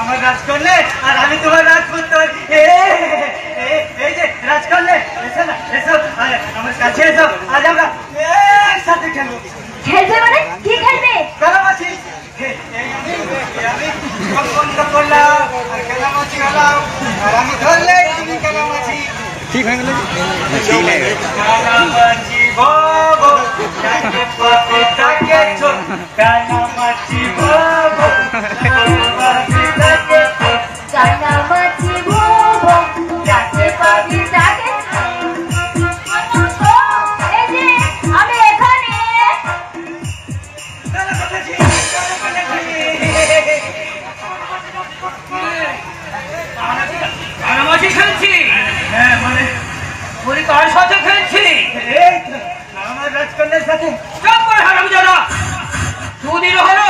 আমার রাজকন্যা আর আমি তোমার রাজপুত্র। এই যে রাজকন্যা, এসো না, এসো আমার কাছে এসো। আজ আমরা একসাথে খেলবো। খেলবে মানে কি খেলবে? কানামাছি। আমি বন্ধ করলাম আর কানামাছি হলাম, আর আমি ধরলে তুমি কানামাছি। ঠিক হয়ে গেল। ঠিক হয়ে গেল। কানামাছি বাবু যাকে পাবে তাকে ছোট, কানামাছি বাবু কানামাছি তাকে ছোট, কানামাছি বাবু যাকে পাবি তাকে। এই যে আমি এখানে। কানামাছি কানামাছি খেলছি? হ্যাঁ, মানে তুই কার সাথে খেলছি? এই তো আমার রাজকন্যার সাথে। চুপ করে হারামজাদা! দুদিন হলো